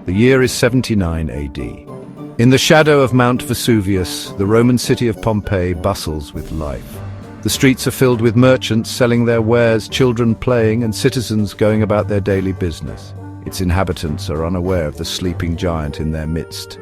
The year is 79 AD. In the shadow of Mount Vesuvius, the Roman city of Pompeii bustles with life. The streets are filled with merchants selling their wares, children playing, and citizens going about their daily business. Its inhabitants are unaware of the sleeping giant in their midst.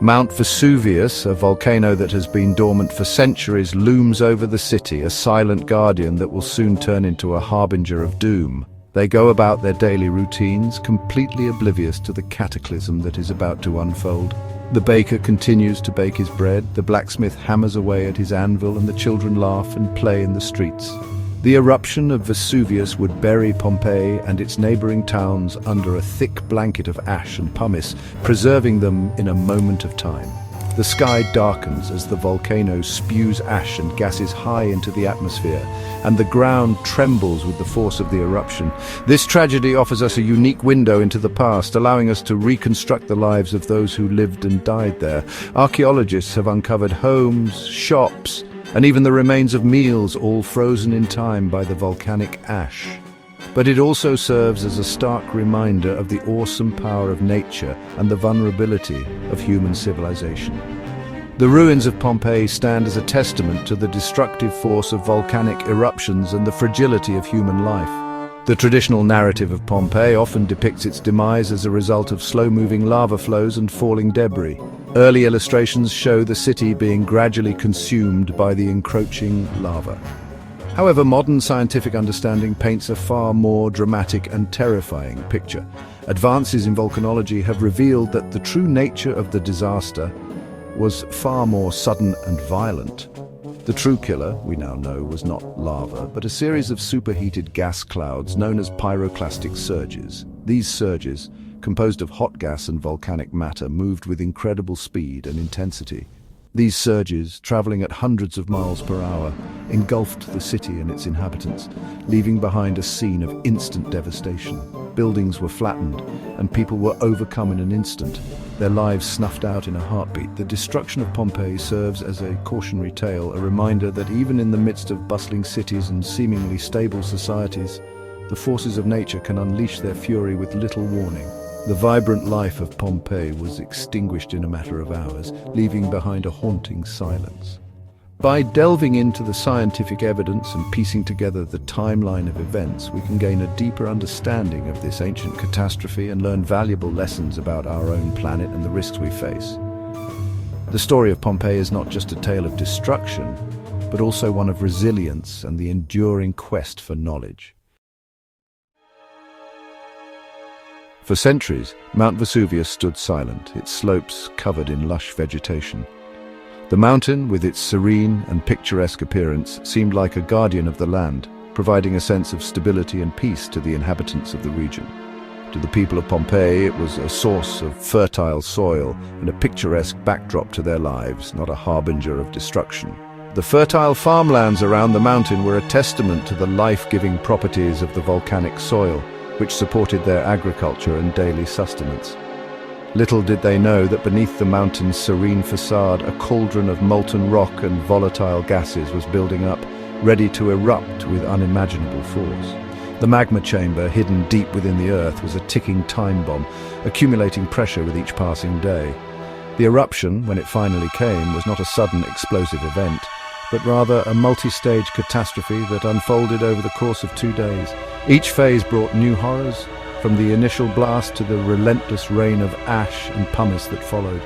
Mount Vesuvius, a volcano that has been dormant for centuries, looms over the city, a silent guardian that will soon turn into a harbinger of doom. They go about their daily routines, completely oblivious to the cataclysm that is about to unfold. The baker continues to bake his bread, the blacksmith hammers away at his anvil, and the children laugh and play in the streets. The eruption of Vesuvius would bury Pompeii and its neighboring towns under a thick blanket of ash and pumice, preserving them in a moment of time. The sky darkens as the volcano spews ash and gases high into the atmosphere, and the ground trembles with the force of the eruption. This tragedy offers us a unique window into the past, allowing us to reconstruct the lives of those who lived and died there. Archaeologists have uncovered homes, shops, and even the remains of meals, all frozen in time by the volcanic ash. But it also serves as a stark reminder of the awesome power of nature and the vulnerability of human civilization. The ruins of Pompeii stand as a testament to the destructive force of volcanic eruptions and the fragility of human life. The traditional narrative of Pompeii often depicts its demise as a result of slow-moving lava flows and falling debris. Early illustrations show the city being gradually consumed by the encroaching lava. However, modern scientific understanding paints a far more dramatic and terrifying picture. Advances in volcanology have revealed that the true nature of the disaster was far more sudden and violent. The true killer, we now know, was not lava, but a series of superheated gas clouds known as pyroclastic surges. These surges, composed of hot gas and volcanic matter, moved with incredible speed and intensity. These surges, traveling at hundreds of miles per hour, engulfed the city and its inhabitants, leaving behind a scene of instant devastation. Buildings were flattened, and people were overcome in an instant, their lives snuffed out in a heartbeat. The destruction of Pompeii serves as a cautionary tale, a reminder that even in the midst of bustling cities and seemingly stable societies, the forces of nature can unleash their fury with little warning. The vibrant life of Pompeii was extinguished in a matter of hours, leaving behind a haunting silence. By delving into the scientific evidence and piecing together the timeline of events, we can gain a deeper understanding of this ancient catastrophe and learn valuable lessons about our own planet and the risks we face. The story of Pompeii is not just a tale of destruction, but also one of resilience and the enduring quest for knowledge. For centuries, Mount Vesuvius stood silent, its slopes covered in lush vegetation. The mountain, with its serene and picturesque appearance, seemed like a guardian of the land, providing a sense of stability and peace to the inhabitants of the region. To the people of Pompeii, it was a source of fertile soil and a picturesque backdrop to their lives, not a harbinger of destruction. The fertile farmlands around the mountain were a testament to the life-giving properties of the volcanic soil, which supported their agriculture and daily sustenance. Little did they know that beneath the mountain's serene facade, a cauldron of molten rock and volatile gases was building up, ready to erupt with unimaginable force. The magma chamber, hidden deep within the earth, was a ticking time bomb, accumulating pressure with each passing day. The eruption, when it finally came, was not a sudden explosive event, but rather a multi-stage catastrophe that unfolded over the course of 2 days. Each phase brought new horrors, from the initial blast to the relentless rain of ash and pumice that followed.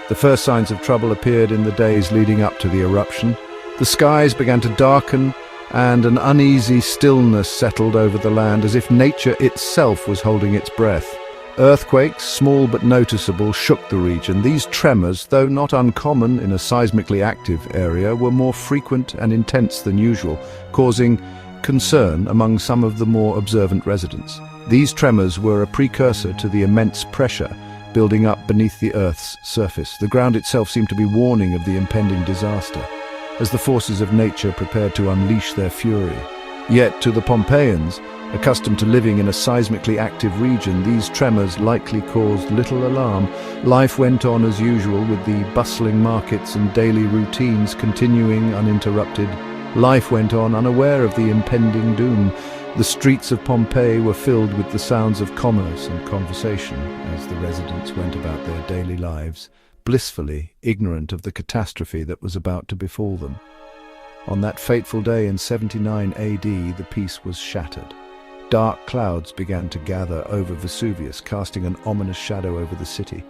The first signs of trouble appeared in the days leading up to the eruption. The skies began to darken, and an uneasy stillness settled over the land, as if nature itself was holding its breath. Earthquakes, small but noticeable, shook the region. These tremors, though not uncommon in a seismically active area, were more frequent and intense than usual, causing concern among some of the more observant residents. These tremors were a precursor to the immense pressure building up beneath the Earth's surface. The ground itself seemed to be warning of the impending disaster, as the forces of nature prepared to unleash their fury. Yet, to the Pompeians, accustomed to living in a seismically active region, these tremors likely caused little alarm. Life went on as usual, with the bustling markets and daily routines continuing uninterrupted. Life went on unaware of the impending doom. The streets of Pompeii were filled with the sounds of commerce and conversation as the residents went about their daily lives, blissfully ignorant of the catastrophe that was about to befall them. On that fateful day in 79 AD, the peace was shattered. Dark clouds began to gather over Vesuvius, casting an ominous shadow over the city.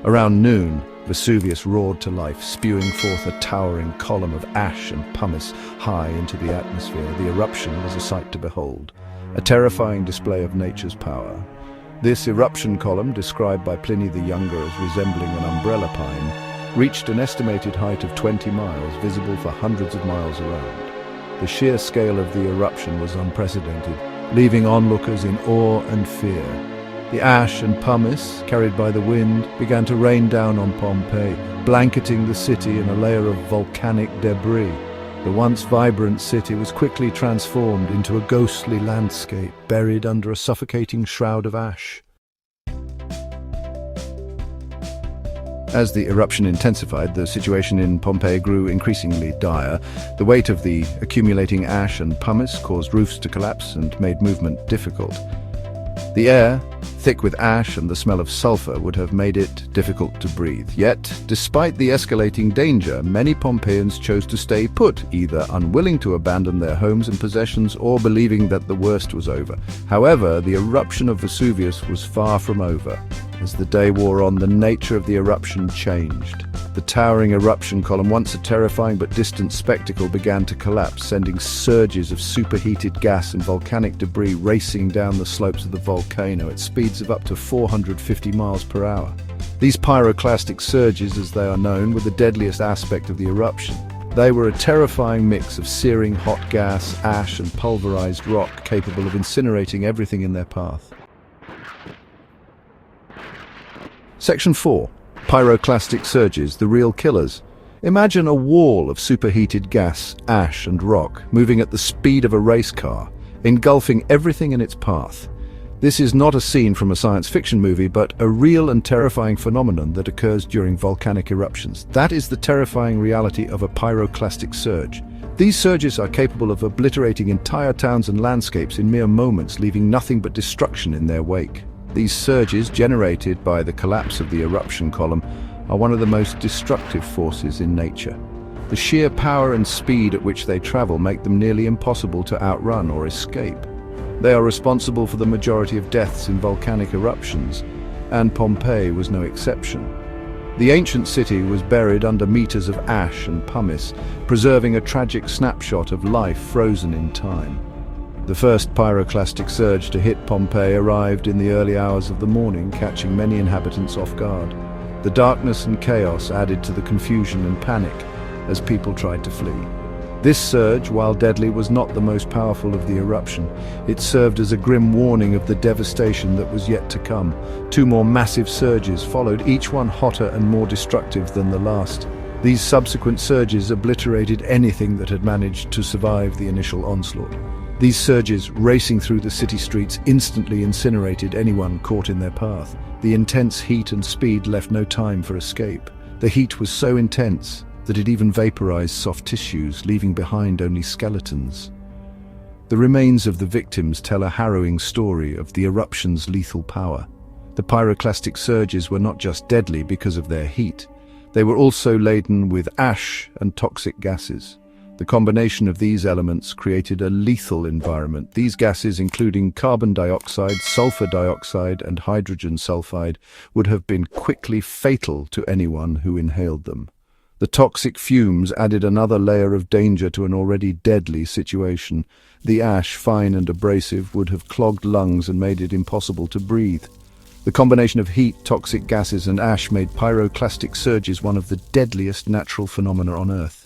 Around noon, Vesuvius roared to life, spewing forth a towering column of ash and pumice high into the atmosphere. The eruption was a sight to behold, a terrifying display of nature's power. This eruption column, described by Pliny the Younger as resembling an umbrella pine, reached an estimated height of 20 miles, visible for hundreds of miles around. The sheer scale of the eruption was unprecedented, leaving onlookers in awe and fear. The ash and pumice, carried by the wind, began to rain down on Pompeii, blanketing the city in a layer of volcanic debris. The once vibrant city was quickly transformed into a ghostly landscape, buried under a suffocating shroud of ash. As the eruption intensified, the situation in Pompeii grew increasingly dire. The weight of the accumulating ash and pumice caused roofs to collapse and made movement difficult. The air, thick with ash and the smell of sulfur, would have made it difficult to breathe. Yet, despite the escalating danger, many Pompeians chose to stay put, either unwilling to abandon their homes and possessions or believing that the worst was over. However, the eruption of Vesuvius was far from over. As the day wore on, the nature of the eruption changed. The towering eruption column, once a terrifying but distant spectacle, began to collapse, sending surges of superheated gas and volcanic debris racing down the slopes of the volcano at speeds of up to 450 miles per hour. These pyroclastic surges, as they are known, were the deadliest aspect of the eruption. They were a terrifying mix of searing hot gas, ash, and pulverized rock capable of incinerating everything in their path. Section 4. Pyroclastic surges, the real killers. Imagine a wall of superheated gas, ash and rock moving at the speed of a race car, engulfing everything in its path. This is not a scene from a science fiction movie, but a real and terrifying phenomenon that occurs during volcanic eruptions. That is the terrifying reality of a pyroclastic surge. These surges are capable of obliterating entire towns and landscapes in mere moments, leaving nothing but destruction in their wake. These surges, generated by the collapse of the eruption column, are one of the most destructive forces in nature. The sheer power and speed at which they travel make them nearly impossible to outrun or escape. They are responsible for the majority of deaths in volcanic eruptions, and Pompeii was no exception. The ancient city was buried under meters of ash and pumice, preserving a tragic snapshot of life frozen in time. The first pyroclastic surge to hit Pompeii arrived in the early hours of the morning, catching many inhabitants off guard. The darkness and chaos added to the confusion and panic as people tried to flee. This surge, while deadly, was not the most powerful of the eruption. It served as a grim warning of the devastation that was yet to come. Two more massive surges followed, each one hotter and more destructive than the last. These subsequent surges obliterated anything that had managed to survive the initial onslaught. These surges, racing through the city streets, instantly incinerated anyone caught in their path. The intense heat and speed left no time for escape. The heat was so intense that it even vaporized soft tissues, leaving behind only skeletons. The remains of the victims tell a harrowing story of the eruption's lethal power. The pyroclastic surges were not just deadly because of their heat. They were also laden with ash and toxic gases. The combination of these elements created a lethal environment. These gases, including carbon dioxide, sulfur dioxide, and hydrogen sulfide, would have been quickly fatal to anyone who inhaled them. The toxic fumes added another layer of danger to an already deadly situation. The ash, fine and abrasive, would have clogged lungs and made it impossible to breathe. The combination of heat, toxic gases, and ash made pyroclastic surges one of the deadliest natural phenomena on Earth.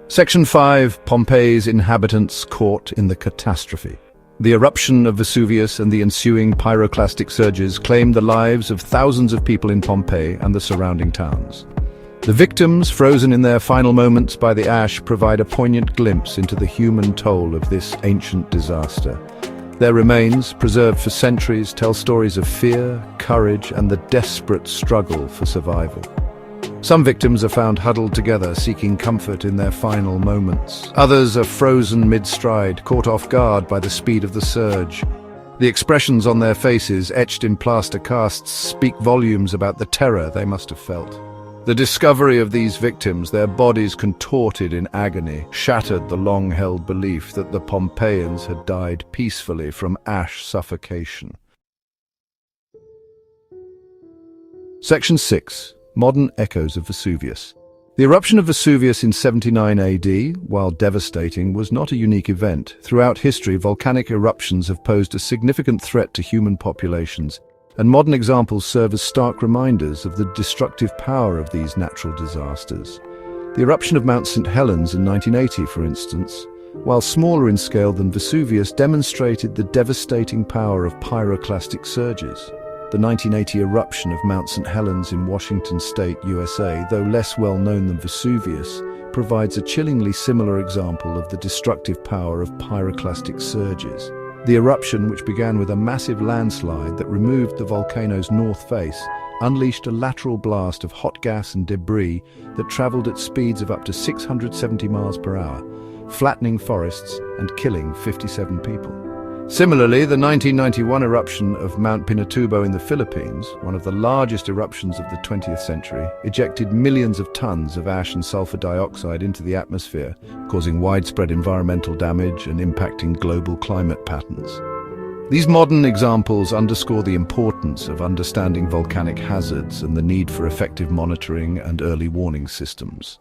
Section 5. Pompeii's inhabitants caught in the catastrophe. The eruption of Vesuvius and the ensuing pyroclastic surges claimed the lives of thousands of people in Pompeii and the surrounding towns. The victims, frozen in their final moments by the ash, provide a poignant glimpse into the human toll of this ancient disaster. Their remains, preserved for centuries, tell stories of fear, courage, and the desperate struggle for survival. Some victims are found huddled together, seeking comfort in their final moments. Others are frozen mid-stride, caught off guard by the speed of the surge. The expressions on their faces, etched in plaster casts, speak volumes about the terror they must have felt. The discovery of these victims, their bodies contorted in agony, shattered the long-held belief that the Pompeians had died peacefully from ash suffocation. Section 6. Modern echoes of Vesuvius. The eruption of Vesuvius in 79 AD, while devastating, was not a unique event. Throughout history, volcanic eruptions have posed a significant threat to human populations, and modern examples serve as stark reminders of the destructive power of these natural disasters. The eruption of Mount St. Helens in 1980, for instance, while smaller in scale than Vesuvius, demonstrated the devastating power of pyroclastic surges. The 1980 eruption of Mount St. Helens in Washington State, USA, though less well known than Vesuvius, provides a chillingly similar example of the destructive power of pyroclastic surges. The eruption, which began with a massive landslide that removed the volcano's north face, unleashed a lateral blast of hot gas and debris that traveled at speeds of up to 670 miles per hour, flattening forests and killing 57 people. Similarly, the 1991 eruption of Mount Pinatubo in the Philippines, one of the largest eruptions of the 20th century, ejected millions of tons of ash and sulfur dioxide into the atmosphere, causing widespread environmental damage and impacting global climate patterns. These modern examples underscore the importance of understanding volcanic hazards and the need for effective monitoring and early warning systems.